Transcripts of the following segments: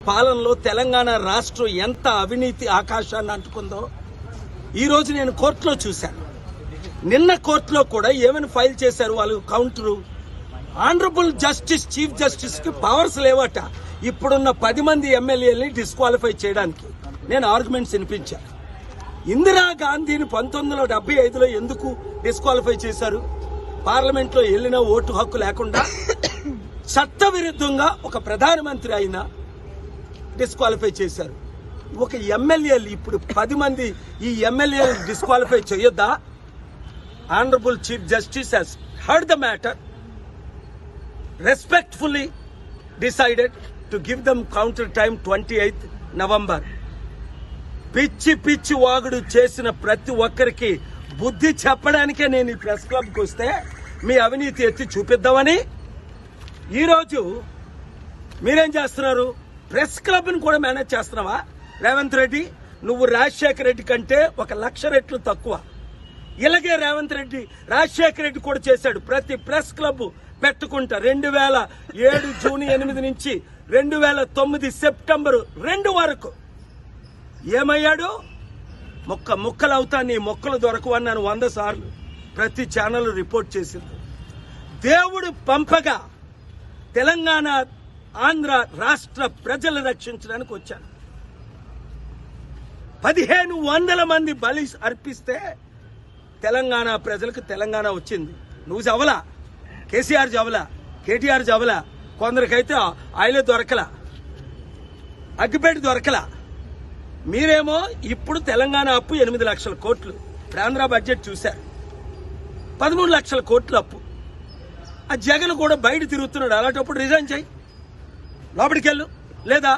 పాలనలో తెలంగాణ రాష్ట్రం ఎంత అవినీతి ఆకాశాన్ని అంటుకుందో ఈరోజు నేను కోర్టులో చూశాను. నిన్న కోర్టులో కూడా ఏమైనా ఫైల్ చేశారు వాళ్ళు counter. Honourable justice chief justice కి పవర్స్ లేవట ఇప్పుడున్న 10 మంది ఎమ్మెల్యేలని డిస్క్వాలిఫై చేయడానికి. నేను ఆర్గ్యుమెంట్స్ వినిపించాను. ఇందిరాగాంధీని 1975లో ఎందుకు డిస్క్వాలిఫై చేశారు? పార్లమెంట్లో వెళ్ళిన ఓటు హక్కు లేకుండా చట్టవిరుద్ధంగా ఒక ప్రధానమంత్రి అయినా డిస్క్వాలిఫై చేశారు. ఒక ఎమ్మెల్యేలు ఇప్పుడు 10 మంది ఈ ఎమ్మెల్యేలు డిస్క్వాలిఫై చేయొద్దా? Honourable chief justice has heard the matter, respectfully decided to give them counter time 28th November. పిచ్చి వాగుడు చేసిన ప్రతి ఒక్కరికి బుద్ధి చెప్పడానికే నేను ఈ ప్రెస్ క్లబ్కి వస్తే మీ అవినీతి ఎత్తి చూపిద్దామని. ఈరోజు మీరేం చేస్తున్నారు? ప్రెస్ క్లబ్ని కూడా మేనేజ్ చేస్తున్నావా? రేవంత్ రెడ్డి, నువ్వు రాజశేఖర రెడ్డి కంటే 1,00,000 రెట్లు తక్కువ. ఇలాగే రేవంత్ రెడ్డి రాజశేఖర రెడ్డి కూడా చేశాడు. ప్రతి ప్రెస్ క్లబ్ పెట్టుకుంటా 2007 జూన్ 8 నుంచి 2009 సెప్టెంబర్ 2 వరకు ఏమయ్యాడు? ముక్కలవుతా నీ మొక్కలు దొరకవన్నాను 100 సార్లు. ప్రతి ఛానల్ రిపోర్ట్ చేసింది. దేవుడు పంపగా తెలంగాణ ఆంధ్ర రాష్ట్ర ప్రజలు రక్షించడానికి వచ్చాను. 1500 మంది బలి అర్పిస్తే తెలంగాణ ప్రజలకు తెలంగాణ వచ్చింది. నువ్వు చవలా, కేసీఆర్ చవలా, కేటీఆర్ చవలా, కొందరికైతే ఆయిలే దొరకలా, అగ్గిపేట దొరకలా. మీరేమో ఇప్పుడు తెలంగాణ అప్పు 8 లక్షల కోట్లు. ఆంధ్ర బడ్జెట్ చూశారు, 13 లక్షల కోట్ల అప్పు. ఆ జగన్ కూడా బయట తిరుగుతున్నాడు. అలాంటప్పుడు రిజైన్ చేయి, లోపలికెళ్ళు. లేదా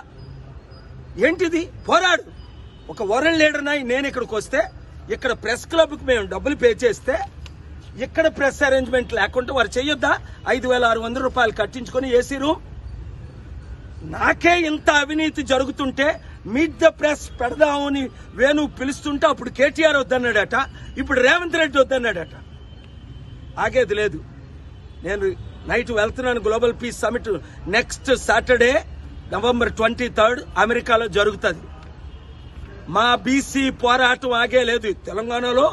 ఏంటిది? పోరాడు. ఒక వరల్డ్ లీడర్ నాయి నేను ఇక్కడికి వస్తే ఇక్కడ ప్రెస్ క్లబ్కి మేము డబ్బులు పే చేస్తే ఇక్కడ ప్రెస్ అరేంజ్మెంట్ లేకుండా వారు చెయ్యొద్దా? 5,600 రూపాయలు కట్టించుకొని ఏసీ రూమ్. నాకే ఇంత అవినీతి జరుగుతుంటే మీట్ ద ప్రెస్ పెడదామని వేణు పిలుస్తుంటే అప్పుడు కేటీఆర్ వద్దన్నాడట, ఇప్పుడు రేవంత్ రెడ్డి వద్దన్నాడట. ఆగేది లేదు. నేను నైట్ వెళ్తున్నాను. Global peace summit next Saturday November 23rd అమెరికాలో జరుగుతుంది. మా బీసీ పోరాటం ఆగే లేదు. తెలంగాణలో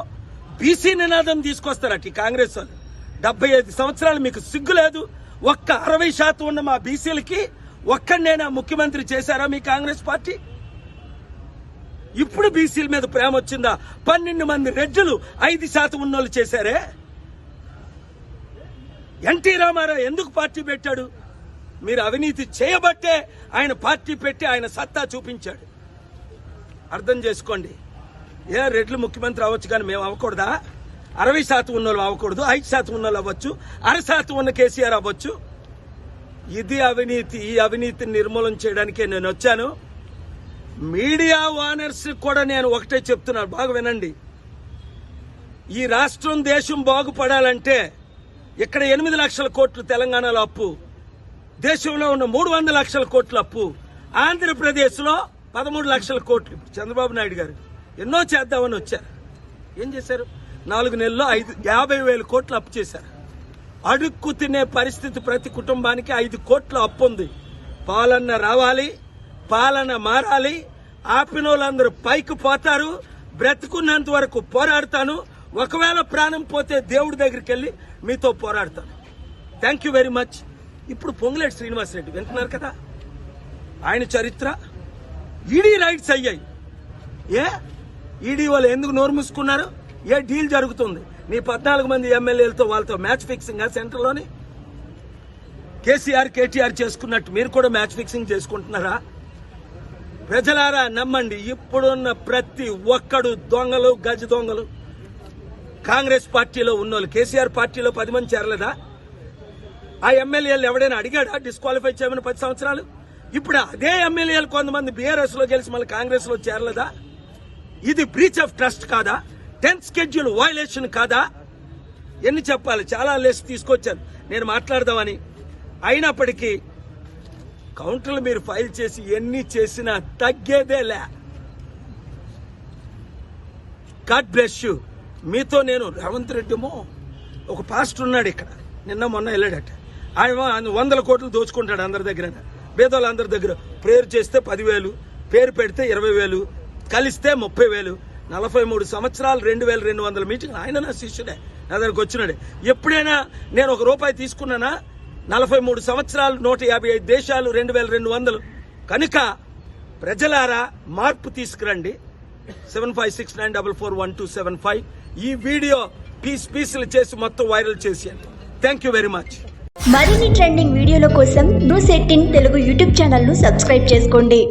బీసీ నినాదం తీసుకొస్తారట ఈ కాంగ్రెస్ వాళ్ళు. 75 సంవత్సరాలు మీకు సిగ్గు లేదు? ఒక్క 60% ఉన్న మా బీసీలకి ఒక్కడైనా ముఖ్యమంత్రి చేశారా మీ కాంగ్రెస్ పార్టీ? ఇప్పుడు బీసీల మీద ప్రేమ వచ్చిందా? 12 మంది రెడ్డిలు 5% ఉన్నోళ్ళు చేశారే. ఎన్టీ రామారావు ఎందుకు పార్టీ పెట్టాడు? మీరు అవినీతి చేయబట్టే ఆయన పార్టీ పెట్టి ఆయన సత్తా చూపించాడు. అర్థం చేసుకోండి. రెడ్లు ముఖ్యమంత్రి అవ్వచ్చు కానీ మేము అవ్వకూడదా? 60% ఉన్నోళ్ళు అవ్వకూడదు, 5% ఉన్నోళ్ళు అవ్వచ్చు, 1/2% ఉన్న కేసీఆర్ అవ్వచ్చు. ఇది అవినీతి. ఈ అవినీతిని నిర్మూలన చేయడానికే నేను వచ్చాను. మీడియా ఓనర్స్ కూడా నేను ఒకటే చెప్తున్నాను, బాగా వినండి. ఈ రాష్ట్రం దేశం బాగుపడాలంటే ఇక్కడ 8 లక్షల కోట్లు తెలంగాణలో అప్పు, దేశంలో ఉన్న 300 లక్షల కోట్ల అప్పు, ఆంధ్రప్రదేశ్ లో 13 లక్షల కోట్లు. చంద్రబాబు నాయుడు గారు ఎన్నో చేద్దామని వచ్చారు. ఏం చేశారు? 4 నెలల్లో 50,000 కోట్లు అప్పు చేశారు. అడుక్కు తినే పరిస్థితి ప్రతి కుటుంబానికి 5 కోట్ల అప్పు ఉంది. పాలన రావాలి, పాలన మారాలి. ఆపిన వాళ్ళందరూ పైకి పోతారు. బ్రతుకున్నంత వరకు పోరాడతాను. ఒకవేళ ప్రాణం పోతే దేవుడి దగ్గరికి వెళ్ళి మీతో పోరాడతాను. Thank you very much. ఇప్పుడు పొంగులేటి శ్రీనివాసరెడ్డి వింటున్నారు కదా, ఆయన చరిత్ర. ఈడీ రైట్స్ అయ్యాయి. ఈడీ వాళ్ళు ఎందుకు నోరు మూసుకున్నారు? ఏ డీల్ జరుగుతుంది? నీ 14 మంది ఎమ్మెల్యేలతో వాళ్ళతో మ్యాచ్ ఫిక్సింగ్ సెంటర్లోని కేసీఆర్ కేటీఆర్ చేసుకున్నట్టు మీరు కూడా మ్యాచ్ ఫిక్సింగ్ చేసుకుంటున్నారా? ప్రజలారా నమ్మండి. ఇప్పుడున్న ప్రతి ఒక్కడు దొంగలు, గజ దొంగలు. కాంగ్రెస్ పార్టీలో ఉన్నోళ్ళు కేసీఆర్ పార్టీలో 10 మంది చేరలేదా? ఆ ఎమ్మెల్యేలు ఎవడైనా అడిగాడా డిస్క్వాలిఫై చేయమని 10 సంవత్సరాలు? ఇప్పుడు అదే ఎమ్మెల్యేలు కొంతమంది బీఆర్ఎస్ లో గెలిచి మళ్ళీ కాంగ్రెస్ లో చేరలేదా? ఇది బ్రీచ్ ఆఫ్ ట్రస్ట్ కాదా? 10th షెడ్యూల్ వయలేషన్ కాదా? ఎన్ని చెప్పాలి? చాలా లిస్ట్ తీసుకొచ్చాను నేను మాట్లాడదామని. అయినప్పటికీ కౌంటర్లు మీరు ఫైల్ చేసి ఎన్ని చేసినా తగ్గేదేలే. God bless you. మీతో నేను రేవంత్ రెడ్డిమో ఒక పాస్టర్ ఉన్నాడు ఇక్కడ, నిన్న మొన్న వెళ్ళాడట. ఆయన 100 కోట్లు దోచుకుంటాడు అందరి దగ్గర. పేదోళ్ళందరి దగ్గర ప్రేయర్ చేస్తే 10,000, పేరు పెడితే 20,000, కలిస్తే 30,000. 43 సంవత్సరాలు 2,200 మీటింగ్. ఆయన నా శిష్యుడే, నా దగ్గరకు వచ్చినాడే. ఎప్పుడైనా నేను ₹1 తీసుకున్నానా? 43 సంవత్సరాలు 155 దేశాలు 2,200. కనుక ప్రజలారా మార్పు తీసుకురండి. 7569441275 ఈ వీడియో పీసులు చేసి మొత్తం వైరల్ చేసేయండి. Thank you very much. మరిన్ని ట్రెండింగ్ వీడియోల కోసం న్యూస్ 18 తెలుగు యూట్యూబ్ ఛానల్ ను సబ్స్క్రైబ్ చేసుకోండి.